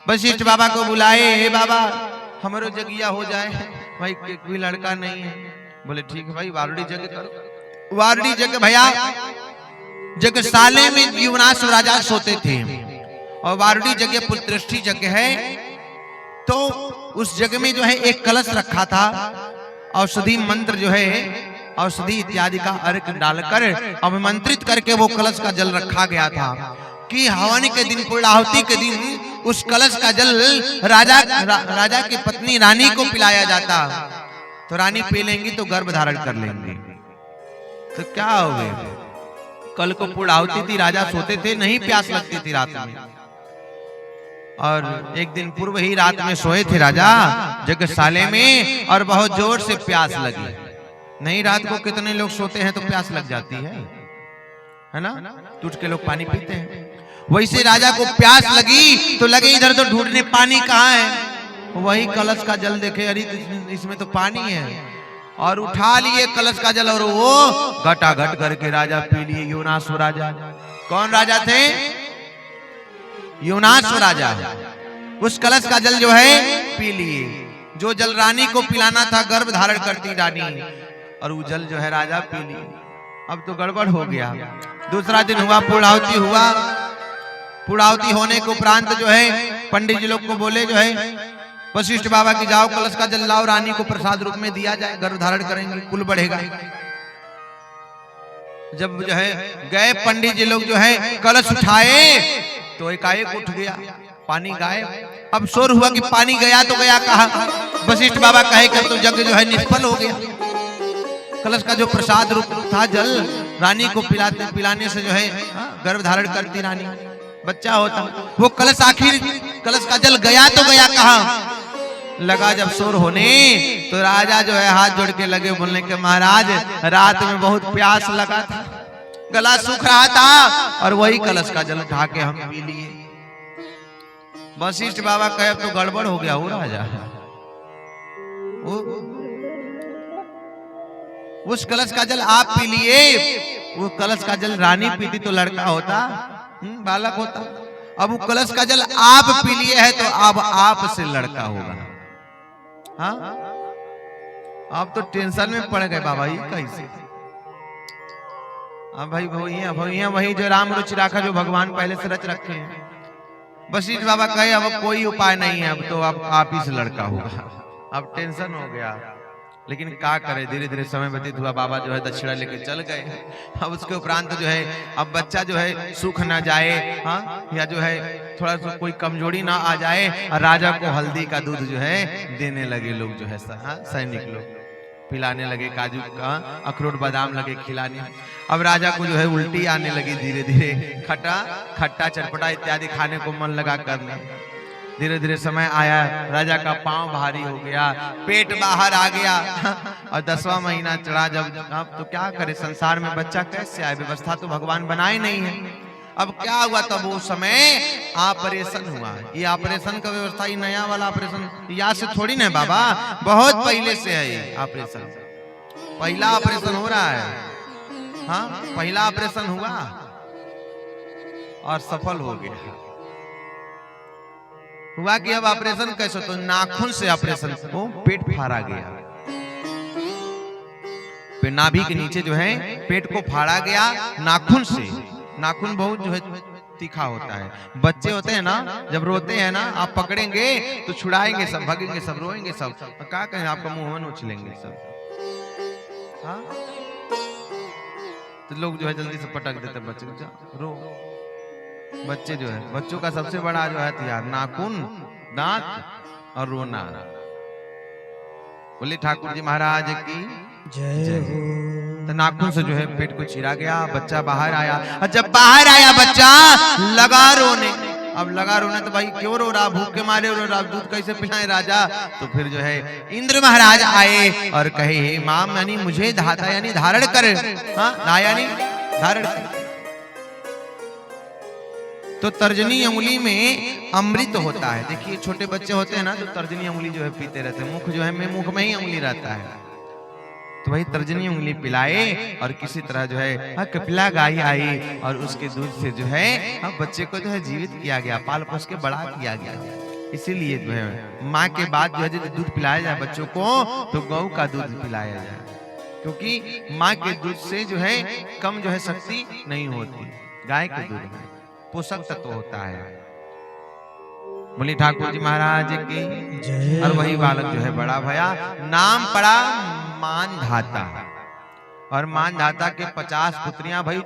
वशिष्ठ बाबा को बुलाए, हे बाबा हमारो जगिया हो जाए, भाई कोई लड़का नहीं है। बोले ठीक है भाई, वारुड़ी जग करो। वारुड़ी जग भैया जगसाले में युवनाश राजा सोते थे, और वारुड़ी जगह पुत्रष्टि जगह है, तो उस जगह में जो है एक कलश रखा था, औषधि मंत्र जो है औषधि इत्यादि का अर्घ डालकर अभिमंत्रित करके वो कलश का जल रखा गया था कि हवन के दिन, पूर्णाहुति के दिन उस कलश का जल राजा की पत्नी रानी को पिलाया जाता। तो रानी पी लेंगी तो गर्भ धारण कर लेंगी। तो क्या हो गया, कल को पूर्णाहुति थी, राजा सोते थे, नहीं प्यास लगती थी रात में, और एक दिन पूर्व ही रात में सोए थे राजा जगसाले में, और बहुत जोर से प्यास लगी। नहीं, रात को कितने लोग सोते हैं तो प्यास लग जाती है ना, टूट के लोग पानी पीते हैं। वैसे राजा को प्यास लगी तो लगे इधर तो ढूंढने पानी कहाँ है, वही कलश का जल देखे, अरे इसमें तो पानी है, और उठा लिए कलश का जल और वो घटाघट करके राजा पी लिए। युवनाश राजा, कौन राजा थे? युवनाश राजा। उस कलश का जल जो है पी लिए, जो जल रानी को पिलाना था, गर्भ धारण करती रानी, और वो जल जो है राजा पी लिए। अब तो गड़बड़ हो गया। दूसरा दिन हुआ, पूर्णाहुति हुआ। पूर्णाहुति होने के उपरांत जो है पंडित जी लोग को बोले जो है वशिष्ठ बाबा की, जाओ कलश का जल लाओ, रानी को प्रसाद रूप में दिया जाए, गर्भ धारण करेंगे, कुल बढ़ेगा। जब जो है गए पंडित जी लोग जो है कलश उठाए तो एकाएक उठ गया, पानी गायब। अब शोर हुआ कि पानी गया तो गया कहा। वशिष्ठ बाबा कहे कि तो जग जो है निष्फल हो गया। कलश का जो प्रसाद रूप था जल, रानी को पिलाने से जो है गर्भ धारण करती रानी, बच्चा होता। वो कलश, आखिर कलश का जल गया तो गया कहाँ। लगा जब शोर होने तो राजा जो है हाथ जोड़ के लगे, बोलने के महाराज रात में बहुत प्यास लगा था, गला सूख रहा था, और वही कलश का जल उठा के हम पी लिए। वशिष्ठ बाबा कहे अब तो गड़बड़ हो गया हो राजा, उस कलश का जल आप पी लिए, वो कलश का जल रानी पीती तो लड़का होता, बालक होता। अब वो कलश का जल आप पी लिए है तो अब आप से लड़का होगा। हाँ, आप तो टेंशन में पड़ गए बाबा, ये कैसे। अब भाई वही जो राम रुचि राखा, जो भगवान पहले से रच रखे हैं। वशिष्ठ बाबा कहे अब कोई उपाय नहीं है, अब तो आप ही से लड़का होगा। अब टेंशन हो गया, लेकिन क्या करे, धीरे धीरे समय व्यतीत हुआ। बाबा जो है दक्षिणा लेके चल गए। अब उसके उपरांत जो है अब बच्चा जो है सूख ना जाए, हाँ, या जो है थोड़ा सा कोई कमजोरी ना आ जाए, और राजा को हल्दी का दूध जो है देने लगे लोग, जो है सैनिक लोग पिलाने लगे, काजू का अखरोट बादाम लगे खिलाने। अब राजा को जो है उल्टी आने लगी, धीरे धीरे खट्टा चटपटा इत्यादि खाने को मन लगा करने। धीरे धीरे समय आया, राजा का पांव भारी हो गया, पेट बाहर आ गया, और 10वां महीना चढ़ा जब। अब तो क्या करे, संसार में बच्चा कैसे आए, व्यवस्था तो भगवान बनाए नहीं है। अब क्या हुआ, तब वो समय ऑपरेशन हुआ। ये ऑपरेशन का व्यवस्था, ये नया वाला ऑपरेशन यहाँ से थोड़ी ना बाबा, बहुत पहले से है ये ऑपरेशन। पहला ऑपरेशन हो रहा है, हाँ, पहला ऑपरेशन हुआ और सफल हो गया। हुआ कि अब ऑपरेशन कैसे, तो नाखून से ऑपरेशन, वो पेट फाड़ा गया, नाभि के नीचे जो है पेट को फाड़ा गया नाखून से। नाखून बहुत जो है तीखा होता है। बच्चे होते हैं ना, जब रोते हैं ना, आप पकड़ेंगे तो छुड़ाएंगे सब, भगेंगे सब, रोएंगे सब, क्या कहें, आपका मुंह में उछलेंगे सब। हाँ, तो लोग जो है जल्दी से पटक देते बच्चे को, रो। बच्चे जो है, बच्चों का सबसे बड़ा जो है हथियार नाखून, दांत और रोना। बोले ठाकुर जी महाराज की जय हो। तो नाखून से जो है पेट को चीरा गया, बच्चा बाहर आया, और जब बाहर आया बच्चा लगा रोने। अब लगा रोने तो भाई क्यों रो रहा, भूख के मारे रो रहा, दूध कैसे पिलाए राजा। तो फिर जो है इंद्र महाराज आए और कहे, हे माम, यानी मुझे धाता यानी धारण कर, हाँ, यानी धारण कर। तो तर्जनी उंगली में अमृत होता है। देखिए छोटे बच्चे होते हैं ना, तो तर्जनी उंगली जो है पीते रहते हैं, मुख जो है मुख में ही उंगली रहता है, तो वही तर्जनी उंगली पिलाए, और किसी तरह जो है कपिला गाय आई, और उसके दूध से जो है बच्चे को जो है जीवित किया गया, पाल पोस के बड़ा किया गया। इसीलिए जो है माँ के बाद जो है यदि दूध पिलाया जाए बच्चों को तो गौ का दूध पिलाया जाए, क्योंकि माँ के दूध से जो है कम जो है शक्ति नहीं होती। गाय के दूध में पोषक तत्व होता है। बोली ठाकुर जी महाराज की। और वही बालक जो है बड़ा भया, नाम पड़ा मानधाता। और मानधाता के 50 पुत्रियां भई जो